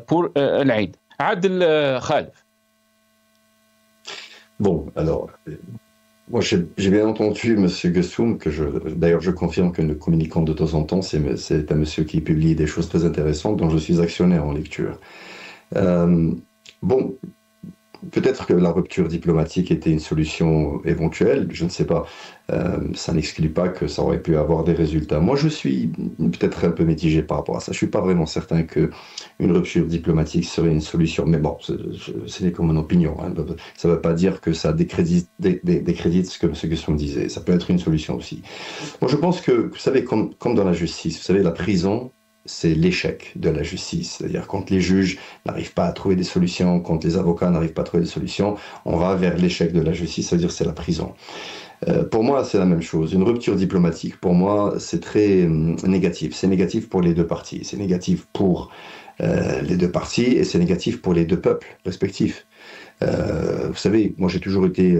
pour l'Aïd. Adel Khalef. Bon, alors, moi j'ai bien entendu M. Ghessoum, d'ailleurs je confirme que nous communiquons de temps en temps, c'est un monsieur qui publie des choses très intéressantes dont je suis actionnaire en lecture. Bon, peut-être que la rupture diplomatique était une solution éventuelle, je ne sais pas, ça n'exclut pas que ça aurait pu avoir des résultats. Moi je suis peut-être un peu mitigé par rapport à ça, je ne suis pas vraiment certain qu'une rupture diplomatique serait une solution, mais bon, ce n'est que mon opinion, hein. Ça ne veut pas dire que ça décrédite ce que M. Ghessoum disait, ça peut être une solution aussi. Moi je pense que, vous savez, comme dans la justice, vous savez, la prison, c'est l'échec de la justice. C'est-à-dire quand les juges n'arrivent pas à trouver des solutions, quand les avocats n'arrivent pas à trouver des solutions, on va vers l'échec de la justice, c'est-à-dire c'est la prison. Pour moi, c'est la même chose. Une rupture diplomatique, pour moi, c'est très négatif. C'est négatif pour les deux parties. C'est négatif pour les deux parties et c'est négatif pour les deux peuples respectifs. Vous savez, moi j'ai toujours été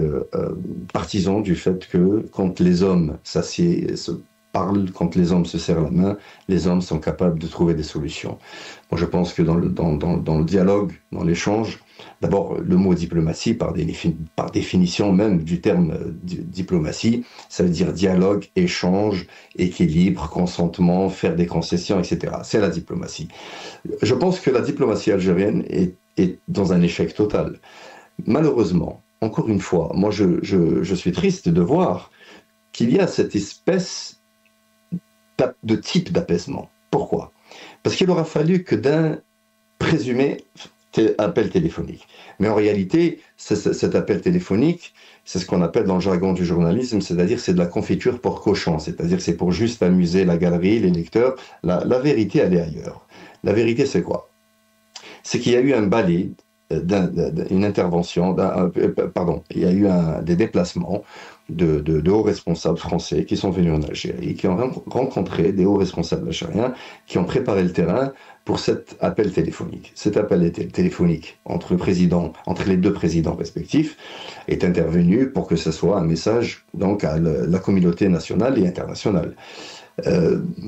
partisan du fait que quand les hommes s'assiedent, parle, quand les hommes se serrent la main, les hommes sont capables de trouver des solutions. Moi, je pense que dans le dialogue, dans l'échange, d'abord, le mot diplomatie, par définition même du terme diplomatie, ça veut dire dialogue, échange, équilibre, consentement, faire des concessions, etc. C'est la diplomatie. Je pense que la diplomatie algérienne est dans un échec total. Malheureusement, encore une fois, moi je suis triste de voir qu'il y a cette espèce de type d'apaisement. Pourquoi? Parce qu'il aura fallu que d'un présumé appel téléphonique. Mais en réalité, cet appel téléphonique, c'est ce qu'on appelle dans le jargon du journalisme, c'est-à-dire c'est de la confiture pour cochon, c'est-à-dire c'est pour juste amuser la galerie, les lecteurs. La vérité, elle est ailleurs. La vérité, c'est quoi? C'est qu'il y a eu un balai, une intervention, il y a eu des déplacements de hauts responsables français qui sont venus en Algérie, qui ont rencontré des hauts responsables algériens, qui ont préparé le terrain pour cet appel téléphonique. Cet appel téléphonique entre les deux présidents respectifs est intervenu pour que ce soit un message donc à la communauté nationale et internationale.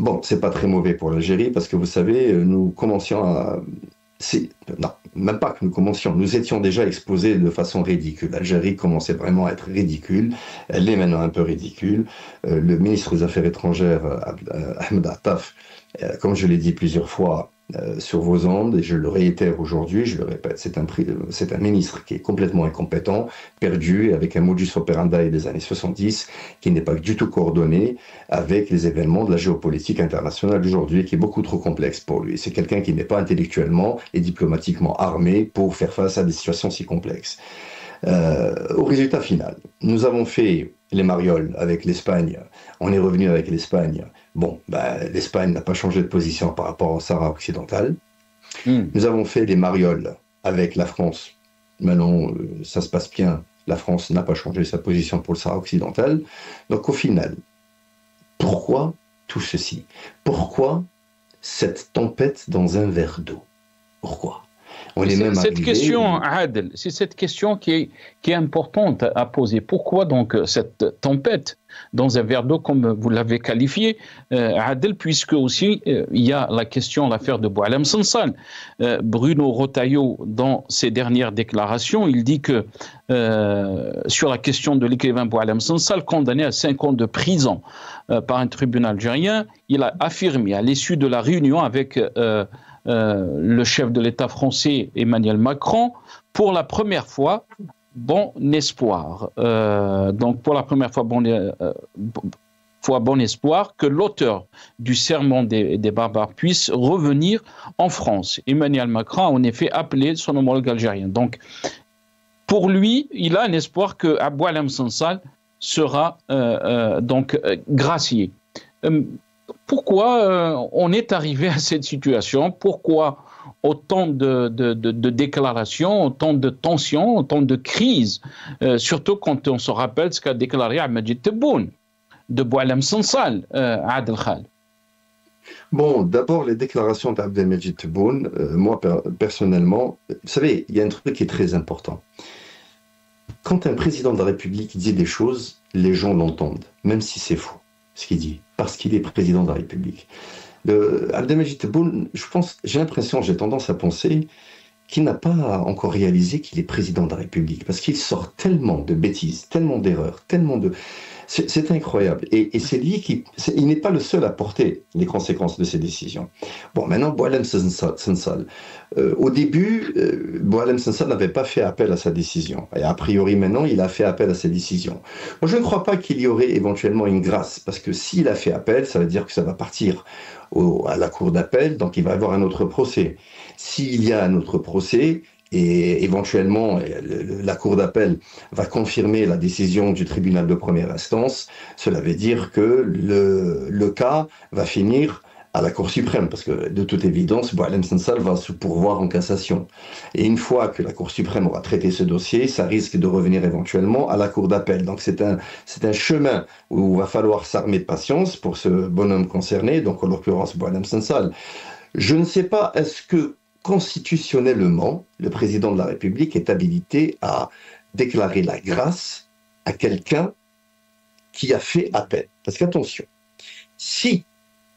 Bon, c'est pas très mauvais pour l'Algérie parce que vous savez, nous commencions à... Non, même pas que nous commencions, nous étions déjà exposés de façon ridicule. L'Algérie commençait vraiment à être ridicule, elle est maintenant un peu ridicule. Le ministre des Affaires étrangères, Ahmed Attaf, comme je l'ai dit plusieurs fois sur vos ondes, et je le réitère aujourd'hui, je le répète, c'est un ministre qui est complètement incompétent, perdu, avec un modus operandi des années 70, qui n'est pas du tout coordonné avec les événements de la géopolitique internationale d'aujourd'hui, qui est beaucoup trop complexe pour lui. C'est quelqu'un qui n'est pas intellectuellement et diplomatiquement armé pour faire face à des situations si complexes. Au résultat final, nous avons fait les marioles avec l'Espagne, on est revenu avec l'Espagne. Bon, l'Espagne n'a pas changé de position par rapport au Sahara occidental. Nous avons fait les marioles avec la France. Maintenant, ça se passe bien. La France n'a pas changé sa position pour le Sahara occidental. Donc au final, pourquoi tout ceci? Pourquoi cette tempête dans un verre d'eau? Pourquoi? Cette question, Adel, c'est cette question qui est importante à poser. Pourquoi donc cette tempête dans un verre d'eau, comme vous l'avez qualifié, Adel, puisque aussi il y a la question, l'affaire de Boualem Sansal. Bruno Retailleau, dans ses dernières déclarations, il dit que sur la question de l'écrivain Boualem Sansal, condamné à 5 ans de prison par un tribunal algérien, il a affirmé à l'issue de la réunion avec le chef de l'État français Emmanuel Macron, pour la première fois, bon espoir. Donc pour la première fois, bon espoir que l'auteur du sermon des barbares puisse revenir en France. Emmanuel Macron a en effet appelé son homologue algérien. Donc pour lui, il a un espoir que Boualem Sansal sera donc gracié. Pourquoi on est arrivé à cette situation? Pourquoi autant de déclarations, autant de tensions, autant de crises, surtout quand on se rappelle ce qu'a déclaré Ahmed Tebboune de Boualem Sansal, Adel Khal? Bon, d'abord, les déclarations d'Abdelmejid Tebboune, moi, personnellement, vous savez, il y a un truc qui est très important. Quand un président de la République dit des choses, les gens l'entendent, même si c'est faux, ce qu'il dit, parce qu'il est président de la République. Abdelmejid Tebboune, j'ai l'impression, j'ai tendance à penser qu'il n'a pas encore réalisé qu'il est président de la République, parce qu'il sort tellement de bêtises, tellement d'erreurs, tellement de... C'est incroyable. Et c'est lui il n'est pas le seul à porter les conséquences de ses décisions. Bon, maintenant, Boualem Sansal. Au début, Boualem Sansal n'avait pas fait appel à sa décision. Et a priori, maintenant, il a fait appel à sa décision. Moi, je ne crois pas qu'il y aurait éventuellement une grâce, parce que s'il a fait appel, ça veut dire que ça va partir à la cour d'appel, donc il va y avoir un autre procès. S'il y a un autre procès, et éventuellement la cour d'appel va confirmer la décision du tribunal de première instance, cela veut dire que le cas va finir à la Cour suprême, parce que de toute évidence, Boualem Sansal va se pourvoir en cassation. Et une fois que la Cour suprême aura traité ce dossier, ça risque de revenir éventuellement à la Cour d'appel. Donc c'est un chemin où il va falloir s'armer de patience pour ce bonhomme concerné, donc en l'occurrence Boualem Sansal. Je ne sais pas, est-ce que constitutionnellement, le président de la République est habilité à déclarer la grâce à quelqu'un qui a fait appel. Parce qu'attention, Si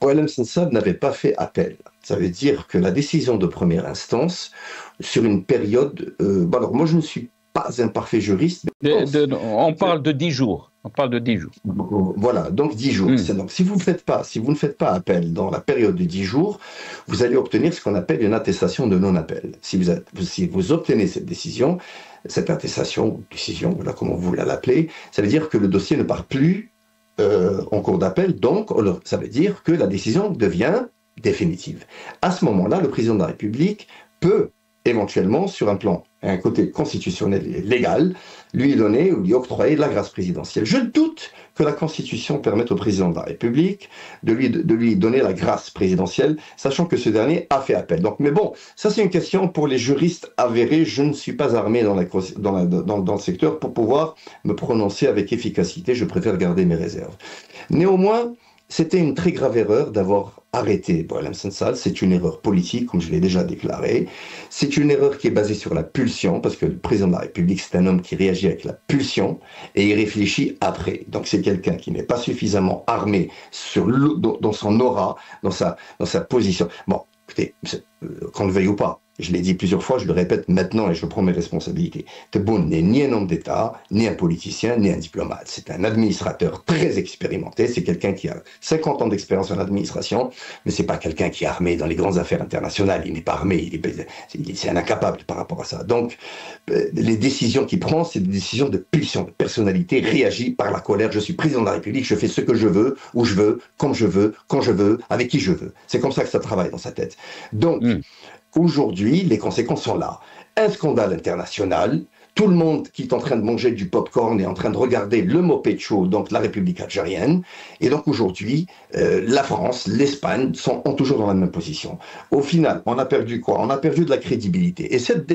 Boualem Sansal n'avait pas fait appel, ça veut dire que la décision de première instance, sur une période... alors moi je ne suis pas un parfait juriste. On parle de 10 jours. On parle de 10 jours. Voilà, donc 10 jours. Donc, si vous ne faites pas appel dans la période de 10 jours, vous allez obtenir ce qu'on appelle une attestation de non-appel. Si vous obtenez cette décision, cette attestation, décision, voilà comment vous voulez l'appeler, ça veut dire que le dossier ne part plus en cours d'appel, donc ça veut dire que la décision devient définitive. À ce moment-là, le président de la République peut éventuellement, sur un côté constitutionnel et légal, lui donner ou lui octroyer la grâce présidentielle. Je doute que la Constitution permette au président de la République de lui donner la grâce présidentielle, sachant que ce dernier a fait appel. Donc, mais bon, ça c'est une question pour les juristes avérés. Je ne suis pas armé dans le secteur pour pouvoir me prononcer avec efficacité. Je préfère garder mes réserves. Néanmoins, c'était une très grave erreur d'avoir arrêté Boualem Sansal. C'est une erreur politique, comme je l'ai déjà déclaré. C'est une erreur qui est basée sur la pulsion, parce que le président de la République, c'est un homme qui réagit avec la pulsion et il réfléchit après. Donc c'est quelqu'un qui n'est pas suffisamment armé dans son aura, dans sa position. Bon, écoutez, qu'on le veuille ou pas, je l'ai dit plusieurs fois, je le répète maintenant et je prends mes responsabilités. Tebboune n'est ni un homme d'État, ni un politicien, ni un diplomate. C'est un administrateur très expérimenté. C'est quelqu'un qui a 50 ans d'expérience en administration, mais c'est pas quelqu'un qui est armé dans les grandes affaires internationales. Il n'est pas armé, c'est un incapable par rapport à ça. Donc, les décisions qu'il prend, c'est des décisions de pulsion, de personnalité, réagit par la colère. Je suis président de la République, je fais ce que je veux, où je veux, comme je veux, quand je veux, avec qui je veux. C'est comme ça que ça travaille dans sa tête. Donc, aujourd'hui, les conséquences sont là. Un scandale international, tout le monde qui est en train de manger du popcorn est en train de regarder le Mopecho, donc la République algérienne. Et donc aujourd'hui, la France, l'Espagne ont toujours dans la même position. Au final, on a perdu quoi? On a perdu de la crédibilité. Et cette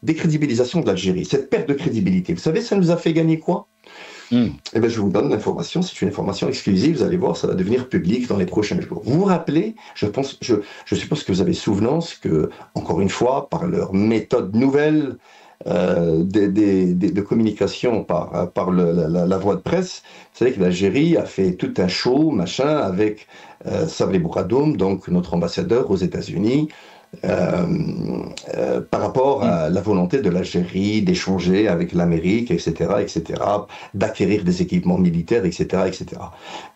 décrédibilisation de l'Algérie, cette perte de crédibilité, vous savez, ça nous a fait gagner quoi? Eh bien, je vous donne l'information, c'est une information exclusive, vous allez voir, ça va devenir public dans les prochains jours. Vous vous rappelez, je suppose que vous avez souvenance que, encore une fois, par leur méthode nouvelle de communication par la voie de presse, vous savez que l'Algérie a fait tout un show, machin, avec Sabri Bouradoum, donc notre ambassadeur aux États-Unis, par rapport à la volonté de l'Algérie d'échanger avec l'Amérique, etc., d'acquérir des équipements militaires, etc., etc.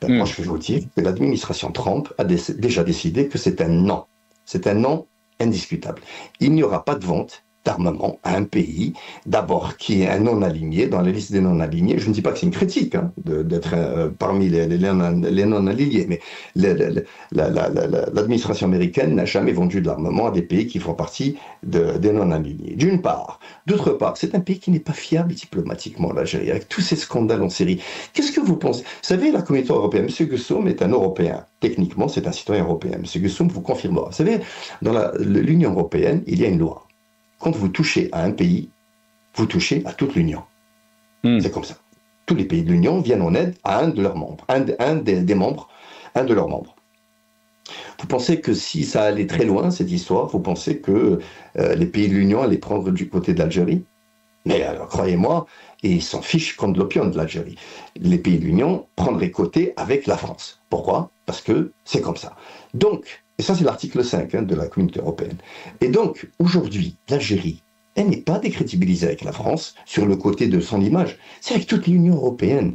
Moi, je veux vous dire que l'administration Trump a déjà décidé que c'est un non. C'est un non indiscutable. Il n'y aura pas de vente d'armement à un pays, d'abord, qui est un non-aligné, dans la liste des non-alignés. Je ne dis pas que c'est une critique d'être parmi les non-alignés, mais l'administration américaine n'a jamais vendu de l'armement à des pays qui font partie des non-alignés, d'une part. D'autre part, c'est un pays qui n'est pas fiable diplomatiquement, l'Algérie, avec tous ces scandales en série. Qu'est-ce que vous pensez? Vous savez, la communauté européenne, M. Gussoum est un Européen. Techniquement, c'est un citoyen européen. M. Gussoum vous confirmera. Vous savez, dans l'Union européenne, il y a une loi. Quand vous touchez à un pays, vous touchez à toute l'Union. C'est comme ça. Tous les pays de l'Union viennent en aide à un de leurs membres, un de leurs membres. Vous pensez que si ça allait très loin, cette histoire, vous pensez que les pays de l'Union allaient prendre du côté de l'Algérie? Mais alors, croyez-moi, ils s'en fichent comme de l'opium de l'Algérie. Les pays de l'Union prendraient côté avec la France. Pourquoi? Parce que c'est comme ça. Donc, et ça, c'est l'article 5 de la Communauté européenne. Et donc, aujourd'hui, l'Algérie, elle n'est pas décrédibilisée avec la France sur le côté de son image. C'est avec toute l'Union européenne.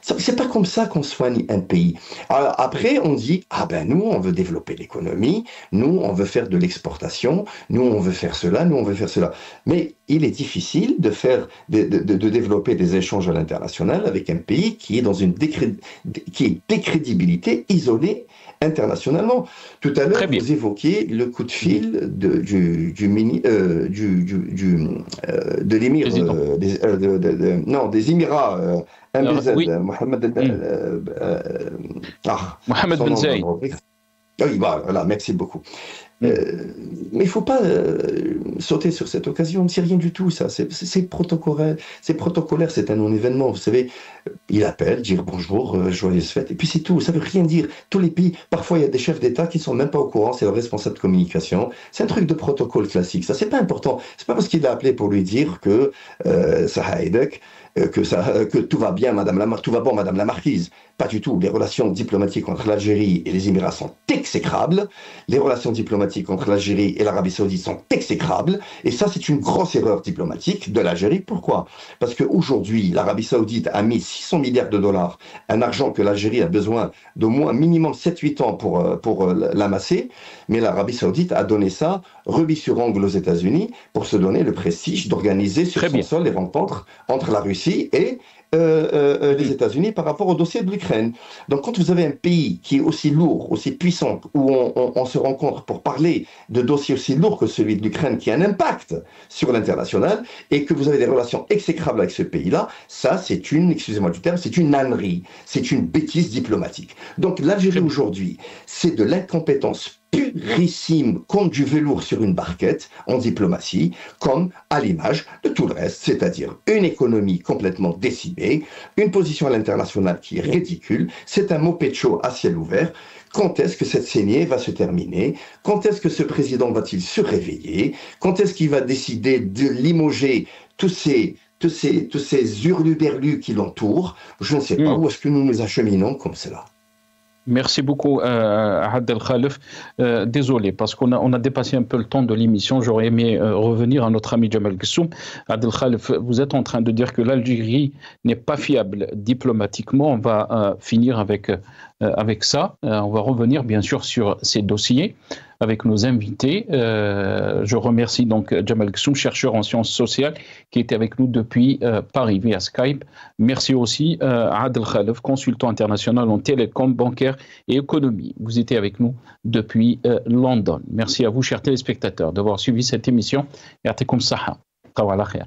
C'est pas comme ça qu'on soigne un pays. Alors, après, on dit, ah ben nous, on veut développer l'économie, nous, on veut faire de l'exportation, nous, on veut faire cela, nous, on veut faire cela. Mais il est difficile de développer des échanges à l'international avec un pays qui est dans une décrédibilité isolée internationalement. Tout à l'heure, vous évoquiez le coup de fil de l'émir des Émirats. Mohamed Ben Zayed. Oui, voilà, merci beaucoup. Mais il ne faut pas sauter sur cette occasion, c'est rien du tout ça, c'est protocolaire, c'est un non-événement, vous savez, il appelle, dire bonjour, joyeuse fête, et puis c'est tout, ça ne veut rien dire. Tous les pays, parfois il y a des chefs d'État qui ne sont même pas au courant, c'est le responsable de communication, c'est un truc de protocole classique, ça c'est pas important, c'est pas parce qu'il a appelé pour lui dire que Sahaïdek, que tout va bien, tout va bon, Madame la Marquise. Pas du tout. Les relations diplomatiques entre l'Algérie et les Émirats sont exécrables. Les relations diplomatiques entre l'Algérie et l'Arabie Saoudite sont exécrables. Et ça, c'est une grosse erreur diplomatique de l'Algérie. Pourquoi? Parce qu'aujourd'hui, l'Arabie Saoudite a mis 600 milliards de dollars, un argent que l'Algérie a besoin d'au moins minimum 7-8 ans pour l'amasser. Mais l'Arabie Saoudite a donné ça, rubis sur ongle aux États-Unis, pour se donner le prestige d'organiser sur son sol les rencontres entre la Russie et les États-Unis par rapport au dossier de l'Ukraine. Donc quand vous avez un pays qui est aussi lourd, aussi puissant, où on se rencontre pour parler de dossiers aussi lourds que celui de l'Ukraine, qui a un impact sur l'international, et que vous avez des relations exécrables avec ce pays-là, ça c'est une, excusez-moi du terme, c'est une ânerie, c'est une bêtise diplomatique. Donc l'Algérie aujourd'hui, c'est de l'incompétence purissime, comme du velours sur une barquette en diplomatie, comme à l'image de tout le reste, c'est-à-dire une économie complètement décimée, une position à l'international qui est ridicule, c'est un moped-show à ciel ouvert. Quand est-ce que cette saignée va se terminer? Quand est-ce que ce président va-t-il se réveiller? Quand est-ce qu'il va décider de limoger tous ces hurluberlus qui l'entourent? Je ne sais pas où est-ce que nous nous acheminons comme cela. Merci beaucoup, Adel Khalef. Désolé, parce qu'on a dépassé un peu le temps de l'émission. J'aurais aimé revenir à notre ami Jamal Gessoum. Adel Khalef, vous êtes en train de dire que l'Algérie n'est pas fiable diplomatiquement. On va finir avec ça. On va revenir bien sûr sur ces dossiers avec nos invités. Je remercie donc Jamal Gessoum, chercheur en sciences sociales, qui était avec nous depuis Paris via Skype. Merci aussi à Adel Khalef, consultant international en télécom, bancaire et économie. Vous étiez avec nous depuis London. Merci à vous, chers téléspectateurs, d'avoir suivi cette émission. Yartikum Saha. Tawala khair.